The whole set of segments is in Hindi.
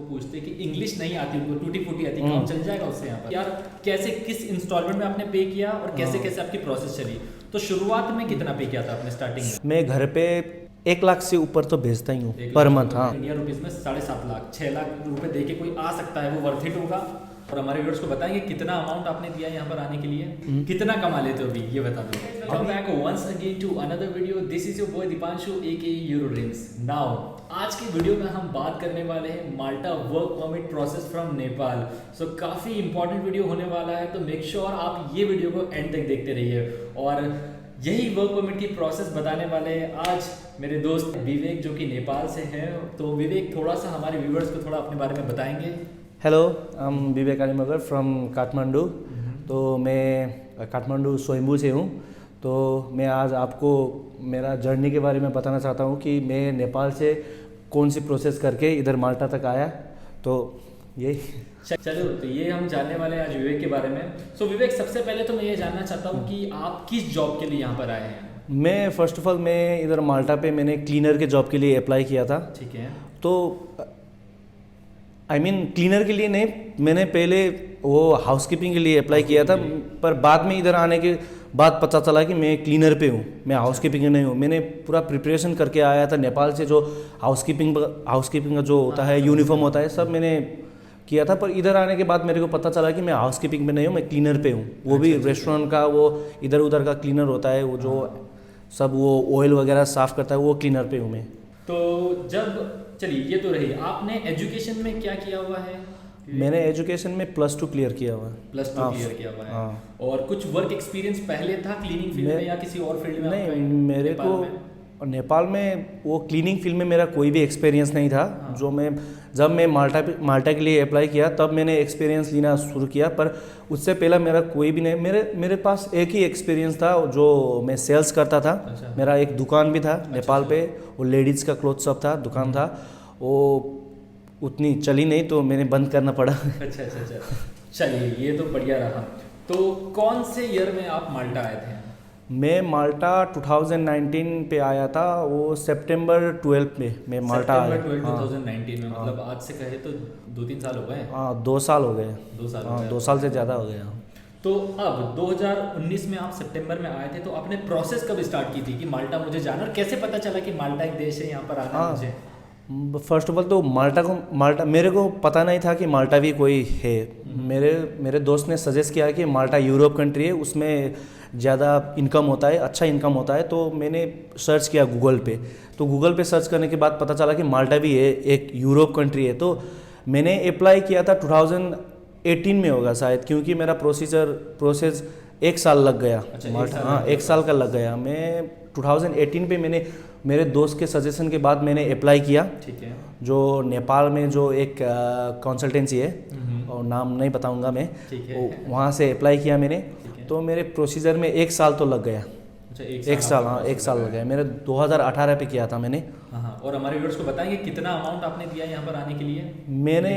वो पूछते हैं कि इंग्लिश नहीं आती उनको, टूटी फूटी आती, काम चल जाएगा उससे यहाँ पर? यार कैसे, किस इंस्टॉलमेंट में आपने पे किया और कैसे कैसे आपकी प्रोसेस चली? तो शुरुआत में कितना पे किया था आपने स्टार्टिंग में? मैं घर पे 1 लाख से ऊपर तो भेजता ही हूँ पर मंथ। हाँ, इंडियन रुपीज में 7.5 लाख, 6 लाख रुपए दे के कोई आ सकता है, वो वर्थ इट होगा? और हमारे व्यूअर्स को बताएंगे कितना अमाउंट आपने दिया यहाँ पर आने के लिए, कितना कमा लेते हो अभी, ये बता दो। Welcome back once again to another video. This is your boy Deepanshu AK Euro Dreams. Now आज की वीडियो में हम बात करने वाले हैं Malta work permit process from Nepal. So काफ़ी इंपॉर्टेंट वीडियो होने वाला है, तो मेक श्योर आप ये वीडियो को एंड तक देखते रहिए। और यही वर्क परमिट की प्रोसेस बताने वाले हैं आज मेरे दोस्त विवेक, जो कि नेपाल से हैं। तो विवेक थोड़ा सा हमारे व्यूअर्स को थोड़ा अपने बारे में बताएंगे। Hello, I am Vivek Alimgar from Kathmandu. तो मैं काठमांडू स्वयंभू से हूँ। तो मैं आज आपको मेरा जर्नी के बारे में बताना चाहता हूँ कि मैं नेपाल से कौन सी प्रोसेस करके इधर माल्टा तक आया। तो यही चलो, तो ये हम जानने वाले हैं आज विवेक के बारे में। सो विवेक, सबसे पहले तो मैं ये जानना चाहता हूँ कि आप किस जॉब के लिए यहाँ पर आए हैं? मैं फर्स्ट ऑफ ऑल मैं इधर माल्टा पे मैंने क्लीनर के जॉब के लिए अप्लाई किया था। ठीक है। तो क्लीनर के लिए नहीं, मैंने पहले वो हाउसकीपिंग के लिए अप्लाई किया था, पर बाद में इधर आने के बाद पता चला कि मैं क्लीनर पे हूँ, मैं हाउसकीपिंग नहीं हूँ। मैंने पूरा प्रिपरेशन करके आया था नेपाल से, जो हाउसकीपिंग का जो होता है, यूनिफॉर्म होता है, सब मैंने किया था। पर इधर आने के बाद मेरे को पता चला कि मैं हाउसकीपिंग में नहीं हूँ, मैं क्लीनर पे हूँ। वो भी रेस्टोरेंट का, वो इधर उधर का क्लीनर होता है, वो जो सब वो ऑयल वगैरह साफ़ करता है, वो क्लीनर पे हूँ मैं। तो जब, चलिए ये तो रही, आपने एजुकेशन में क्या किया हुआ है? मैंने एजुकेशन में +2 क्लियर किया हुआ है। +2 क्लियर किया हुआ है। और कुछ वर्क एक्सपीरियंस पहले था क्लीनिंग फील्ड में या किसी और फील्ड में? नहीं, मेरे को नेपाल में वो क्लीनिंग फील्ड में मेरा कोई भी एक्सपीरियंस नहीं था। जब मैं माल्टा के लिए अप्लाई किया तब मैंने एक्सपीरियंस लेना शुरू किया, पर उससे पहला मेरा कोई भी नहीं। मेरे पास एक ही एक्सपीरियंस था, जो मैं सेल्स करता था। अच्छा। मेरा एक दुकान भी था नेपाल पे, वो लेडीज़ का क्लोथ शॉप था, दुकान था। वो उतनी चली नहीं तो मैंने बंद करना पड़ा। अच्छा। चलिए, ये तो बढ़िया रहा। तो कौन से ईयर में आप माल्टा आए थे? मैं माल्टा 2019 पे आया था, वो सितंबर 12 में मैं माल्टा आया। 2019 में, मतलब आज से कहे तो 2-3 साल हो गए। हाँ, 2 साल हो गए। 2 साल हाँ, 2 साल से ज़्यादा हो गया। तो अब 2019 में आप सितंबर में आए थे, तो आपने प्रोसेस कब स्टार्ट की थी कि माल्टा मुझे जाना, और कैसे पता चला कि माल्टा एक देश है, यहाँ पर आना है मुझे? फर्स्ट ऑफ ऑल तो माल्टा मेरे को पता नहीं था कि माल्टा भी कोई है। मेरे दोस्त ने सजेस्ट किया कि माल्टा यूरोप कंट्री है, उसमें ज़्यादा इनकम होता है, अच्छा इनकम होता है। तो मैंने सर्च किया गूगल पे। तो गूगल पे सर्च करने के बाद पता चला कि माल्टा भी है, एक यूरोप कंट्री है। तो मैंने अप्लाई किया था 2018 में होगा शायद, क्योंकि मेरा प्रोसेस 1 साल लग गया। अच्छा, माल्टा, हाँ, 1 साल का लग गया। मैं 2018 पे मैंने मेरे दोस्त के सजेशन के बाद मैंने अप्लाई किया। ठीक है। जो नेपाल में जो एक कंसल्टेंसी है, और नाम नहीं बताऊंगा मैं, वहाँ से अप्लाई किया मैंने। तो मेरे प्रोसीजर में 1 साल तो लग गया। अच्छा, 1 साल, हाँ, 1 साल लग गया। मेरे 2018 पे किया था मैंने। हाँ, और हमारे व्यूअर्स को बताएंगे कितना अमाउंट आपने दिया यहाँ पर आने के लिए? मैंने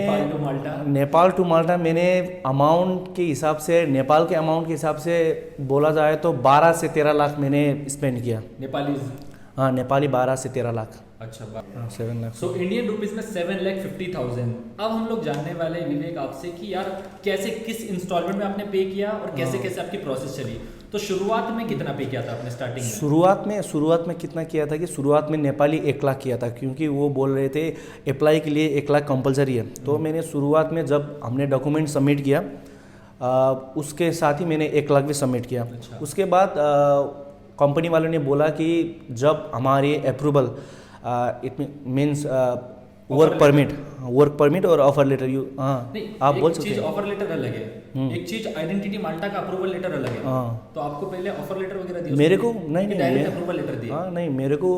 नेपाल टू माल्टा मैंने अमाउंट के हिसाब से, नेपाल के अमाउंट के हिसाब से बोला जाए तो 12 से 13 लाख मैंने स्पेंड किया। नेपाली? हाँ, नेपाली 12 से 13 लाख। अच्छा, 7 लाख। सो इंडियन रुपीज में 7,50,000। अब हम लोग जानने वाले विवेक आपसे कि यार कैसे, किस इंस्टॉलमेंट में आपने पे किया और कैसे कैसे आपकी प्रोसेस चली? तो शुरुआत में कितना पे किया था आपने स्टार्टिंग में? शुरुआत में कितना किया था कि शुरुआत में नेपाली 1 लाख किया था, क्योंकि वो बोल रहे थे अप्लाई के लिए 1 लाख कंपलसरी है। तो मैंने शुरुआत में जब हमने डॉक्यूमेंट सबमिट किया, उसके साथ ही मैंने 1 लाख भी सबमिट किया। अच्छा। उसके बाद कंपनी वालों ने बोला कि जब हमारी approval, it means work permit और ऑफर लेटर, आप बोल सकते हैं। ऑफर लेटर अलग है, एक चीज आइडेंटिटी माल्टा का अप्रूवल लेटर अलग है। तो आपको पहले ऑफर लेटर वगैरह दिया? मेरे को नहीं, डायरेक्ट अप्रूवल लेटर दिया? हाँ, नहीं, मेरे को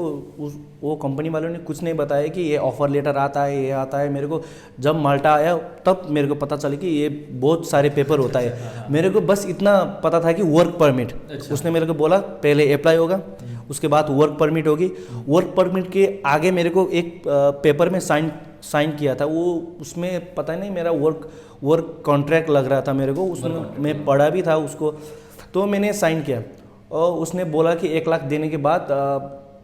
वो कंपनी वालों ने कुछ नहीं बताया कि ये ऑफर लेटर आता है, ये आता है। मेरे को जब माल्टा आया तब मेरे को पता चला कि ये बहुत सारे पेपर होता है। मेरे को बस इतना पता था कि वर्क परमिट। उसने मेरे को बोला पहले अप्लाई होगा, उसके बाद वर्क परमिट होगी। वर्क परमिट के आगे मेरे को एक पेपर में साइन किया था, वो उसमें पता नहीं मेरा वर्क कॉन्ट्रैक्ट लग रहा था मेरे को, उसमें मैं पढ़ा भी था उसको। तो मैंने साइन किया और उसने बोला कि 1 लाख देने के बाद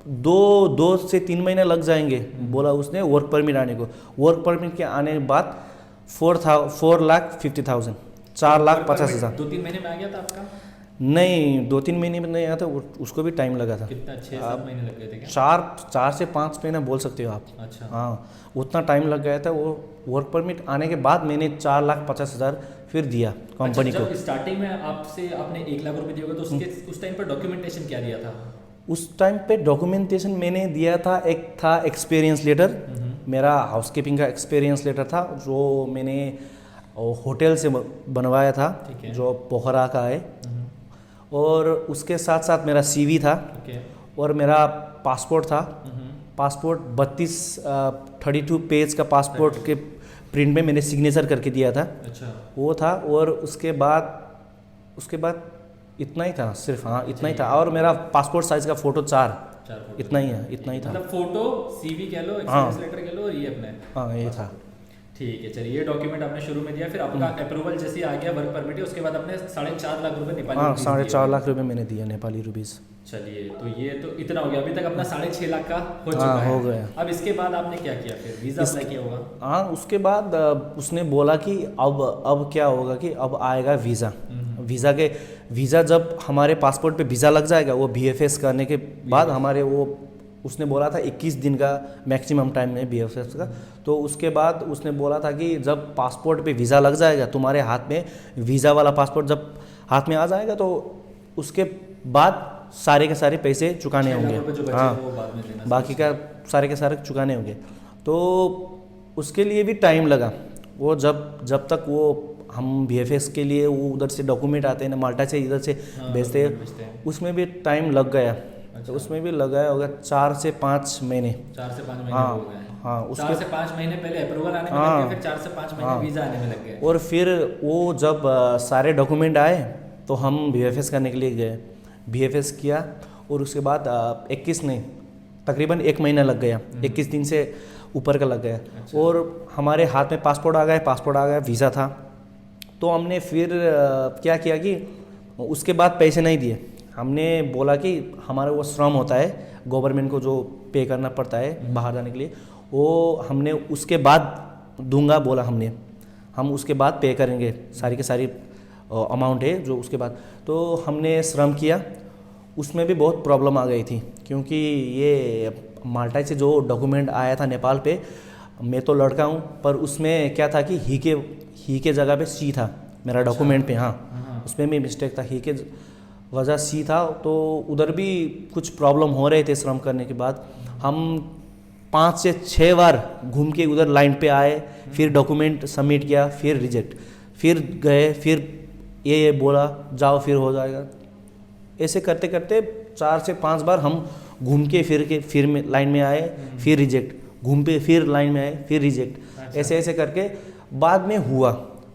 दो से 3 महीने लग जाएंगे बोला उसने वर्क परमिट आने को। वर्क परमिट के आने के बाद 4,50,000 4,50,000। 2-3 महीने में आ गया था आपका? नहीं 2-3 महीने में नहीं आया था, उसको भी टाइम लगा था। कितना 6-7 महीने लग गए थे क्या? 4 से 5 महीने बोल सकते हो आप। अच्छा। हाँ उतना टाइम लग गया था। वो वर्क परमिट आने के बाद मैंने 4,50,000 फिर दिया कंपनी को। स्टार्टिंग में आपसे आपने 1 लाख रुपए दिए होंगे तो उसके उस टाइम पर डॉक्यूमेंटेशन क्या दिया था? उस टाइम पे डॉक्यूमेंटेशन मैंने दिया था, एक था एक्सपीरियंस लेटर, मेरा हाउसकीपिंग का एक्सपीरियंस लेटर था जो मैंने होटल से बनवाया था जो पोखरा का है। और उसके साथ साथ मेरा सीवी था और मेरा पासपोर्ट था। पासपोर्ट 32 पेज का पासपोर्ट के प्रिंट में मैंने सिग्नेचर करके दिया था। अच्छा। वो था। और उसके बाद इतना ही था सिर्फ। हाँ इतना ही था। और मेरा पासपोर्ट साइज का फ़ोटो 4 इतना ही है, इतना ही था। मतलब फोटो, सीवी कह लो, एक्सपीरियंस लेटर कह लो, और ये अपने। हाँ ये था। ठीक है, चलिए ये डॉक्यूमेंट आपने शुरू में दिया, फिर आपका अप्रूवल जैसे आ गया वर्क परमिट, उसके बाद आपने 4.5 लाख रुपए नेपाली। हाँ 4.5 लाख रुपए मैंने दिया नेपाली रुपीज़। चलिए तो ये तो इतना हो गया, अभी तक अपना 6.5 लाख का हो चुका है। हो गया। अब इसके बाद आपने क्या किया? फिर वीज़ा अप्लाई किया होगा? हाँ उसके बाद उसने बोला कि अब क्या होगा कि अब आएगा वीज़ा। वीज़ा जब हमारे पासपोर्ट पे वीज़ा लग जाएगा, वो BFS करने के बाद हमारे उसने बोला था 21 दिन का मैक्सिमम टाइम है BFS का। तो उसके बाद उसने बोला था कि जब पासपोर्ट पे वीज़ा लग जाएगा, तुम्हारे हाथ में वीज़ा वाला पासपोर्ट जब हाथ में आ जाएगा तो उसके बाद सारे के सारे पैसे चुकाने होंगे। हाँ बाकी का सारे के सारे चुकाने होंगे। तो उसके लिए भी टाइम लगा। वो जब तक वो हम BFS के लिए वो उधर से डॉक्यूमेंट आते हैं ना, माल्टा से इधर से भेजते हैं, उसमें भी टाइम लग गया। तो उसमें भी लगाया होगा 4 से 5 महीने। 4 से 5 महीने हाँ, हो गए। हाँ 4 से 5 महीने पहले अप्रूवल आने में लग गया, फिर 4 से 5 महीने वीज़ा आने में लग गए। और फिर वो जब सारे डॉक्यूमेंट आए तो हम BFS करने के लिए गए। BFS किया और उसके बाद 21 नहीं तकरीबन 1 महीना लग गया। 21 दिन से ऊपर का लग गया। और हमारे हाथ में पासपोर्ट आ गया, वीज़ा था। तो हमने फिर क्या किया कि उसके बाद पैसे नहीं दिए। हमने बोला कि हमारा वो श्रम होता है गवर्नमेंट को जो पे करना पड़ता है बाहर जाने के लिए, वो हमने उसके बाद दूंगा बोला। हम उसके बाद पे करेंगे, सारी के सारी अमाउंट है जो उसके बाद। तो हमने श्रम किया। उसमें भी बहुत प्रॉब्लम आ गई थी क्योंकि ये माल्टा से जो डॉक्यूमेंट आया था नेपाल पे, मैं तो लड़का हूँ पर उसमें क्या था कि ही के जगह पे सी था मेरा डॉक्यूमेंट पे। हाँ उसमें भी मिस्टेक था, ही के वजह सी था। तो उधर भी कुछ प्रॉब्लम हो रहे थे। श्रम करने के बाद हम 5 से 6 बार घूम के उधर लाइन पे आए, फिर डॉक्यूमेंट सबमिट किया, फिर रिजेक्ट, फिर गए, फिर ये बोला जाओ फिर हो जाएगा। ऐसे करते करते 4 से 5 बार हम घूम के फिर लाइन में आए, फिर रिजेक्ट, घूम पे फिर लाइन में आए, फिर रिजेक्ट। ऐसे करके बाद में हुआ।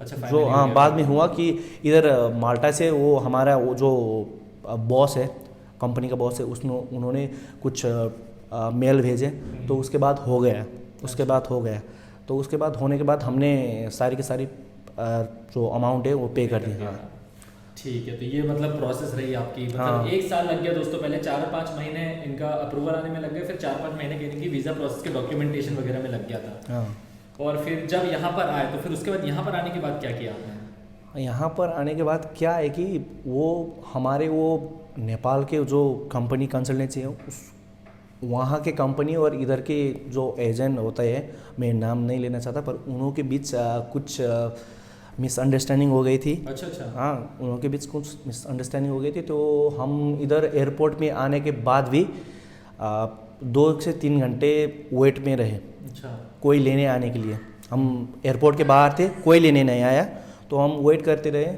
जो हाँ बाद में हुआ कि इधर माल्टा से वो हमारा वो जो बॉस है, कंपनी का बॉस है, उन्होंने कुछ मेल भेजे। तो उसके बाद हो गया। तो उसके बाद होने के बाद हमने सारी की सारी जो अमाउंट है वो पे कर दी। हाँ ठीक है, तो ये मतलब प्रोसेस रही आपकी। मतलब 1 साल लग गया दोस्तों। पहले 4-5 महीने इनका अप्रूवल आने में लग गए, फिर 4-5 महीने के इनकी वीज़ा प्रोसेस के डॉक्यूमेंटेशन वगैरह में लग गया था। हाँ। और फिर जब यहाँ पर आए तो फिर उसके बाद यहाँ पर आने के बाद क्या किया आपने? यहाँ पर आने के बाद क्या है कि वो हमारे वो नेपाल के जो कंपनी कंसल्टेंसी है वहाँ के कंपनी और इधर के जो एजेंट होते हैं, मैं नाम नहीं लेना चाहता, पर उन्हों के बीच कुछ मिसअंडरस्टैंडिंग हो गई थी। अच्छा। हाँ उन्हों के बीच कुछ मिसअंडरस्टैंडिंग हो गई थी। तो हम इधर एयरपोर्ट में आने के बाद भी 2 से 3 घंटे वेट में रहे। अच्छा। कोई लेने आने के लिए। हम एयरपोर्ट के बाहर थे, कोई लेने नहीं आया, तो हम वेट करते रहे।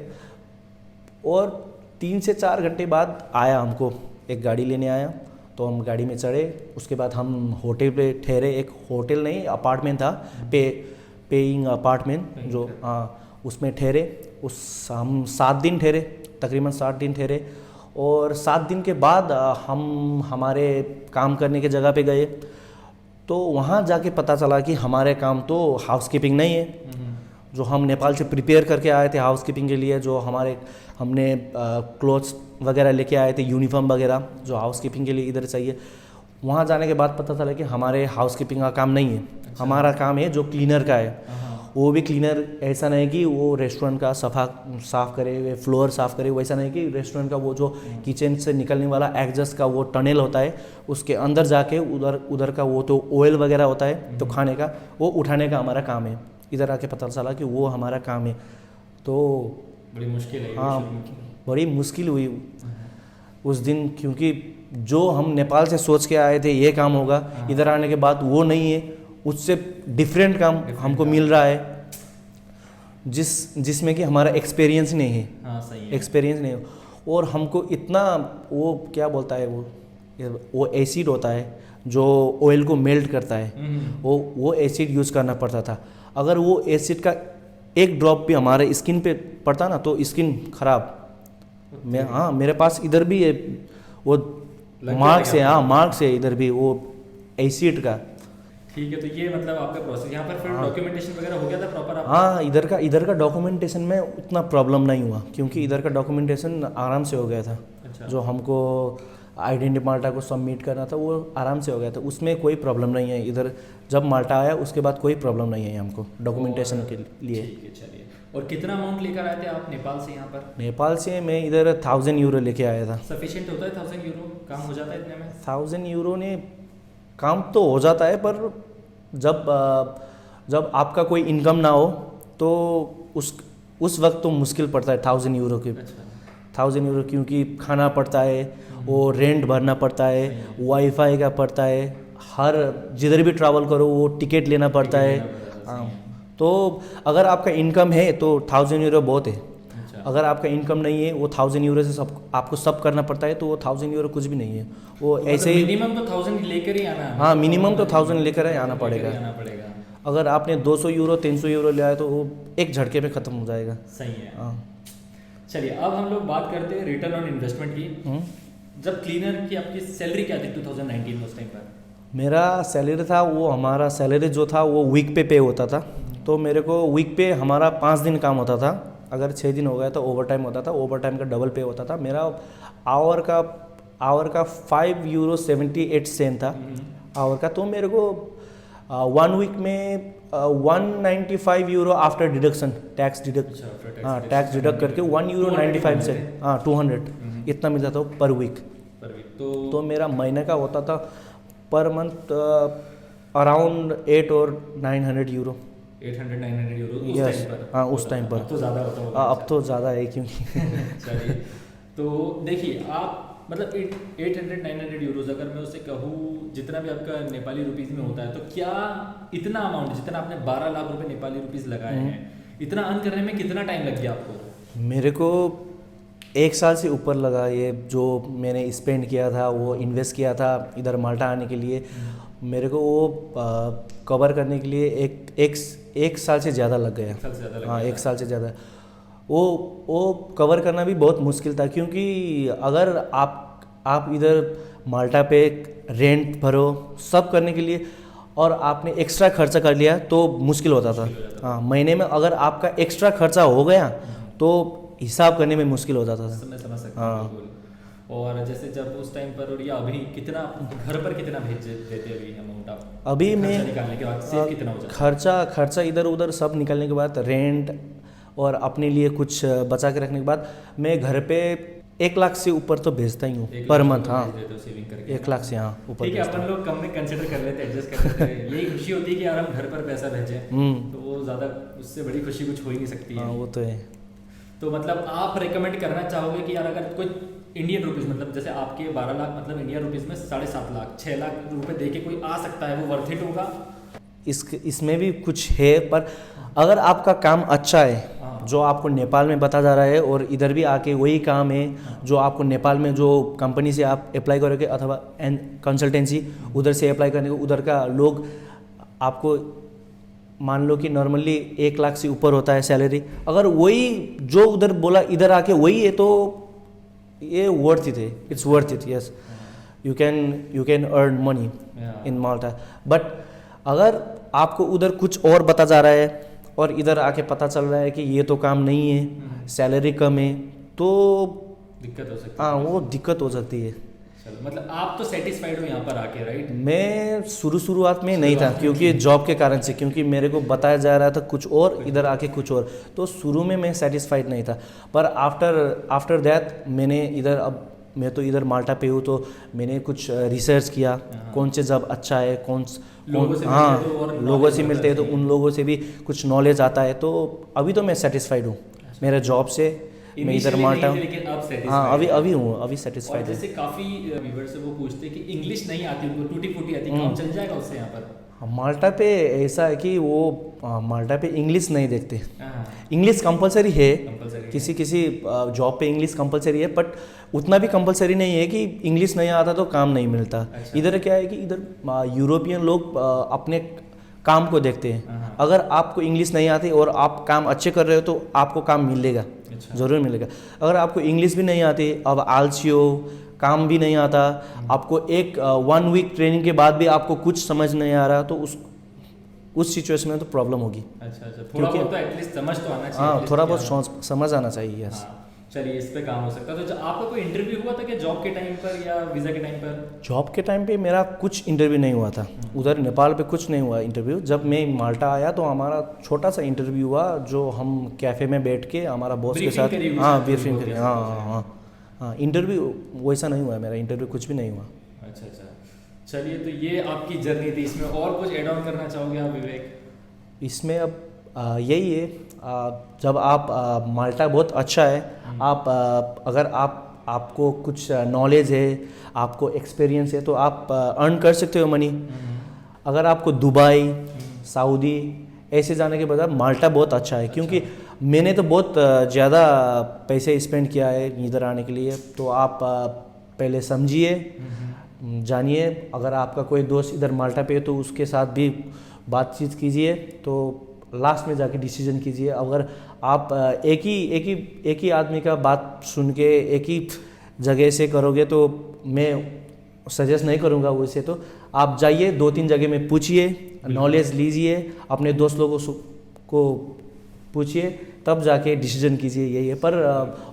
और 3 से 4 घंटे बाद आया, हमको एक गाड़ी लेने आया। तो हम गाड़ी में चढ़े। उसके बाद हम होटल पे ठहरे। एक होटल नहीं अपार्टमेंट था, पेइंग अपार्टमेंट जो, हाँ उसमें ठहरे। हम 7 दिन ठहरे, तकरीबन 7 दिन ठहरे। और 7 दिन के बाद हम हमारे काम करने की जगह पे गए। तो वहाँ जाके पता चला कि हमारे काम तो हाउसकीपिंग नहीं है। जो हम नेपाल से प्रिपेयर करके आए थे हाउसकीपिंग के लिए, जो हमने क्लोथ्स वगैरह लेके आए थे, यूनिफॉर्म वगैरह जो हाउसकीपिंग के लिए इधर चाहिए, वहाँ जाने के बाद पता चला कि हमारे हाउसकीपिंग का काम नहीं है, हमारा काम है जो क्लीनर का है। वो भी क्लीनर ऐसा नहीं कि वो रेस्टोरेंट का साफ़ करे, फ्लोर साफ़ करे, वैसा नहीं कि रेस्टोरेंट का वो जो किचन से निकलने वाला एग्जस्ट का वो टनल होता है उसके अंदर जाके उधर का वो तो ऑयल वगैरह होता है तो खाने का वो उठाने का हमारा काम है। इधर आके पता चला कि वो हमारा काम है। तो बड़ी मुश्किल है। हाँ, बड़ी मुश्किल हुई उस दिन, क्योंकि जो हम नेपाल से सोच के आए थे ये काम होगा, इधर आने के बाद वो नहीं है, उससे डिफरेंट काम हमको मिल रहा है जिसमें कि हमारा एक्सपीरियंस नहीं है। हाँ, सही है। एक्सपीरियंस नहीं है और हमको इतना वो क्या बोलता है वो एसिड होता है जो ऑयल को मेल्ट करता है, वो एसिड यूज़ करना पड़ता था। अगर वो एसिड का एक ड्रॉप भी हमारे स्किन पे पड़ता ना तो स्किन खराब। मेरे पास इधर भी है वो मार्क्स है, मार्क्स है इधर भी वो एसिड का। ठीक है, तो ये मतलब आपका प्रोसेस यहाँ पर फिर डॉक्यूमेंटेशन वगैरह हो गया था प्रॉपर आपका? हाँ, इधर का डॉक्यूमेंटेशन में उतना प्रॉब्लम नहीं हुआ क्योंकि इधर का डॉक्यूमेंटेशन आराम से हो गया था। अच्छा। जो हमको आइडेंटिटी माल्टा को सबमिट करना था वो आराम से हो गया था, उसमें कोई प्रॉब्लम नहीं है। इधर जब माल्टा आया उसके बाद कोई प्रॉब्लम नहीं है हमको डॉक्यूमेंटेशन के लिए। ठीक है, चलिए। और कितना अमाउंट लेकर आए थे आप नेपाल से यहाँ पर? नेपाल से मैं इधर 1000 यूरो लेके आया था। सफिशिएंट होता है 1000 यूरो? काम हो जाता है इतने में? 1000 यूरो ने काम तो हो जाता है, पर जब आपका कोई इनकम ना हो तो उस वक्त तो मुश्किल पड़ता है 1000 यूरो की। 1000 यूरो क्योंकि खाना पड़ता है, वो रेंट भरना पड़ता है, वाईफाई का पड़ता है, हर जिधर भी ट्रैवल करो वो टिकट लेना पड़ता है। हाँ, तो अगर आपका इनकम है तो 1000 यूरो बहुत है। अगर आपका इनकम नहीं है वो 1000 यूरो से आपको सब करना पड़ता है, तो वो 1000 यूरो कुछ भी नहीं है। वो तो ऐसे ही मिनिमम तो 1000 लेकर ही आना है। हाँ, मिनिमम तो 1000 लेकर ही आना पड़ेगा। अगर आपने 200 यूरो 300 यूरो ले आए तो वो एक झटके में ख़त्म हो जाएगा। सही है। हाँ, चलिए अब हम लोग बात करते हैं रिटर्न ऑन इन्वेस्टमेंट की। जब क्लीनर की आपकी सैलरी क्या थी 2019 में उस टाइम पर? मेरा सैलरी था वो हमारा सैलरी जो था वो वीक पे होता था। तो मेरे को वीक पे हमारा 5 दिन काम होता था। अगर 6 दिन हो गया तो ओवर टाइम होता था, ओवर टाइम का डबल पे होता था। मेरा आवर का 5 यूरो 78 सेंट था आवर का। तो मेरे को 1 वीक में 195 euro after deduction, tax deduct, हाँ टैक्स डिडक्ट करके 1 यूरो 95 सेंट, हाँ 200 इतना मिलता था पर वीक। तो मेरा महीने का होता था पर मंथ अराउंड 8 और 900 यूरो। 800-900 यूरो उस यस, टाइम पर? हाँ उस टाइम पर। अब तो ज़्यादा होता होगा। अब तो ज़्यादा है क्योंकि चलिए, तो देखिए आप मतलब 800-900 यूरोज़ अगर मैं उससे कहूँ जितना भी आपका नेपाली रुपीज़ में होता है, तो क्या इतना अमाउंट जितना आपने 12 लाख रुपए नेपाली रुपीज़ लगाए हैं, इतना अर्न करने में कितना टाइम लग गया आपको? मेरे को 1 साल से ऊपर लगा। ये जो मैंने स्पेंड किया था वो इन्वेस्ट किया था इधर माल्टा आने के लिए, मेरे को वो कवर करने के लिए एक साल से ज़्यादा लग गया। हाँ, 1 साल से ज़्यादा। वो कवर करना भी बहुत मुश्किल था क्योंकि अगर आप इधर माल्टा पे रेंट भरो सब करने के लिए और आपने एक्स्ट्रा खर्चा कर लिया तो मुश्किल होता था। हाँ, महीने में अगर आपका एक्स्ट्रा खर्चा हो गया तो हिसाब करने में मुश्किल हो जाता था। मैं समझ सकता हूँ बिल्कुल। और जैसे जब उस टाइम पर और या अभी कितना घर पर कितना भेज देते अभी अमाउंट आप? अभी मैं निकालने के बाद सेव कितना हो जाता है? खर्चा इधर उधर सब निकलने के बाद रेंट और अपने लिए कुछ बचा के रखने के बाद मैं घर पे 1 लाख से ऊपर तो भेजता ही हूँ पर मंथ। हाँ, सेविंग करके 1 लाख से हाँ ऊपर। ठीक है, अपन लोग कम में कंसिडर कर लेते हैं, एडजस्ट कर लेते हैं। यही खुशी होती है कि यार हम घर पर पैसा भेजें, तो वो ज़्यादा उससे बड़ी खुशी कुछ हो ही नहीं सकती है। हाँ, वो तो है। तो मतलब आप रिकमेंड करना चाहोगे कि यार अगर कोई इंडियन रुपीज़ मतलब जैसे आपके 12 लाख मतलब इंडियन रुपीज़ में 7.5 लाख 6 लाख रुपए दे के कोई आ सकता है, वो वर्थ इट होगा? इसमें भी कुछ है, पर अगर आपका काम अच्छा है जो आपको नेपाल में बता जा रहा है और इधर भी आके वही काम है जो आपको नेपाल में जो कंपनी से आप अप्लाई करोगे अथवा कंसल्टेंसी उधर से अप्लाई करने को उधर का लोग आपको मान लो कि नॉर्मली 1 लाख से ऊपर होता है सैलरी, अगर वही जो उधर बोला इधर आके वही है तो ये वर्थ इट है, it's worth it. Yes, you can earn money in Malta. But अगर आपको उधर कुछ और बता जा रहा है और इधर आके पता चल रहा है कि ये तो काम नहीं है, सैलरी कम है, तो दिक्कत हो सकती है। हाँ, वो दिक्कत हो सकती है। चलो, मतलब आप तो सेटिस्फाइड हो यहाँ पर आके, राइट? मैं शुरुआत में नहीं था, क्योंकि जॉब के कारण से, क्योंकि मेरे को बताया जा रहा था कुछ और, इधर आके कुछ और, तो शुरू में मैं सेटिस्फाइड नहीं था। पर आफ्टर दैट मैंने इधर, अब मैं तो इधर माल्टा पे हूँ, तो मैंने कुछ रिसर्च किया कौन से जॉब अच्छा है, लोगों से मिलते हैं तो उन लोगों से भी कुछ नॉलेज आता है। तो अभी तो मैं सेटिस्फाइड हूँ मेरे जॉब से, मैं इधर माल्टा हूँ। लेकिन अब हाँ, अभी सेटिस्फाइड है। जैसे काफी व्यूअर्स से वो पूछते हैं कि इंग्लिश नहीं आती उनको, टूटी फूटी आती, काम चल जाएगा उससे यहाँ पर? माल्टा पे ऐसा है कि वो माल्टा पे इंग्लिश नहीं देखते। इंग्लिश कंपलसरी है, किसी जॉब पे इंग्लिश कंपलसरी है, बट उतना भी कंपलसरी नहीं है कि इंग्लिश नहीं आता तो काम नहीं मिलता। इधर क्या है कि इधर यूरोपियन लोग अपने काम को देखते हैं। अगर आपको इंग्लिश नहीं आती और आप काम अच्छे कर रहे हो तो आपको काम मिलेगा, ज़रूर मिलेगा। अगर आपको इंग्लिश भी नहीं आती, अब आलसी हो, काम भी नहीं आता, आपको एक 1 वीक ट्रेनिंग के बाद भी आपको कुछ समझ नहीं आ रहा, तो उस सिचुएशन में तो प्रॉब्लम होगी। अच्छा, थोड़ा बहुत तो एटलीस्ट समझ तो आना चाहिए। हाँ, थोड़ा बहुत समझ आना चाहिए। यस। चलिए, इस पे काम हो सकता है। तो आपका कोई इंटरव्यू हुआ था क्या जॉब के टाइम पर या वीज़ा के टाइम पर? जॉब के टाइम पे मेरा कुछ इंटरव्यू नहीं हुआ था, उधर नेपाल पे कुछ नहीं हुआ इंटरव्यू। जब मैं माल्टा आया तो हमारा छोटा सा इंटरव्यू हुआ, जो हम कैफ़े में बैठ के हमारा बॉस के साथ, हाँ, ब्रीफिंग करी। हाँ, इंटरव्यू वैसा नहीं हुआ मेरा, इंटरव्यू कुछ भी नहीं हुआ। अच्छा, चलिए, तो ये आपकी जर्नी थी। इसमें और कुछ ऐड ऑन करना चाहोगे आप विवेक? इसमें अब यही है, जब आप माल्टा बहुत अच्छा है, आप अगर आपको कुछ नॉलेज है, आपको एक्सपीरियंस है, तो आप अर्न कर सकते हो मनी। अगर आपको दुबई, सऊदी ऐसे जाने के बजाय माल्टा बहुत अच्छा है, क्योंकि मैंने तो बहुत ज़्यादा पैसे स्पेंड किया है इधर आने के लिए। तो आप पहले समझिए, जानिए। अगर आपका कोई दोस्त इधर माल्टा पे है तो उसके साथ भी बातचीत कीजिए, तो लास्ट में जाके डिसीजन कीजिए। अगर आप एक ही आदमी का बात सुन के एक ही जगह से करोगे तो मैं सजेस्ट नहीं करूँगा। वैसे तो आप जाइए, 2-3 जगह में पूछिए, नॉलेज लीजिए, अपने दोस्त लोगों को पूछिए, तब जाके डिसीजन कीजिए। यही है। पर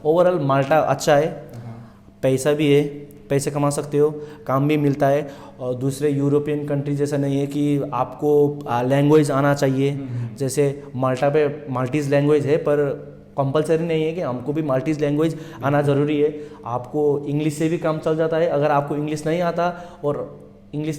ओवरऑल माल्टा अच्छा है, पैसा भी है, पैसे कमा सकते हो, काम भी मिलता है। और दूसरे यूरोपियन कंट्री जैसा नहीं है कि आपको लैंग्वेज आना चाहिए। जैसे माल्टा पे माल्टीज़ लैंग्वेज है, पर कंपलसरी नहीं है कि हमको भी माल्टीज़ लैंग्वेज आना ज़रूरी है। आपको इंग्लिश से भी काम चल जाता है। अगर आपको इंग्लिश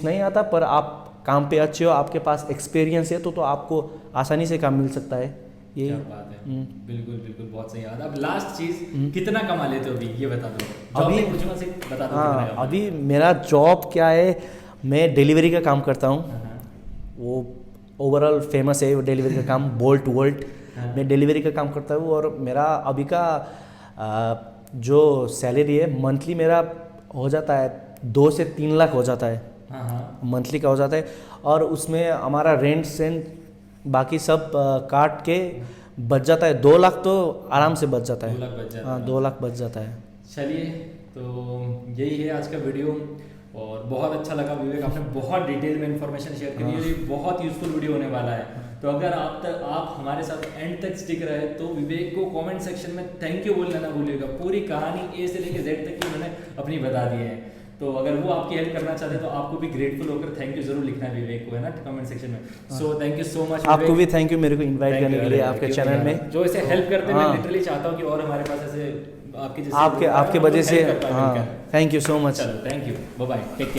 नहीं आता पर आप काम पे अच्छे हो, आपके पास एक्सपीरियंस है, तो आपको आसानी से काम मिल सकता है। ये बात है। बिल्कुल बहुत सही याद। अब लास्ट चीज, कितना कमा लेते हो अभी, ये बता दो। अभी बता दो। हाँ, अभी मेरा जॉब क्या है, मैं डिलीवरी का काम करता हूँ। वो ओवरऑल फेमस है डिलीवरी का काम, बोल्ट वोल्ट। मैं डिलीवरी का काम करता हूँ, और मेरा अभी का जो सैलरी है मंथली मेरा हो जाता है 2 से 3 लाख हो जाता है, मंथली का हो जाता है। और उसमें हमारा रेंट सेंट बाकी सब काट के बच जाता है 2 लाख, तो आराम से बच जाता है। 2 लाख बच जाता है। हाँ, 2 लाख बच जाता है। चलिए, तो यही है आज का वीडियो, और बहुत अच्छा लगा विवेक, आपने बहुत डिटेल में इन्फॉर्मेशन शेयर करी है। ये बहुत यूजफुल वीडियो होने वाला है। तो अगर आप हमारे साथ एंड तक स्टिक रहे तो विवेक को कमेंट सेक्शन में थैंक यू बोलना ना भूलिएगा। पूरी कहानी ए से लेकर जेड तक की उन्होंने अपनी बता दी है। तो अगर वो आपकी हेल्प करना चाहते हैं तो आपको भी ग्रेटफुल होकर थैंक यू जरूर लिखना है विवेक को, है ना, कमेंट सेक्शन में। So thank you so much. आपको भी थैंक यू मेरे को इनवाइट करने के लिए आपके चैनल में। जो ऐसे हेल्प करते हैं, मैं लिटरली चाहता हूँ कि और हमारे पास ऐसे आपके वजह से। हाँ, थैंक यू सो मच। चलो, thank you, bye bye, take care.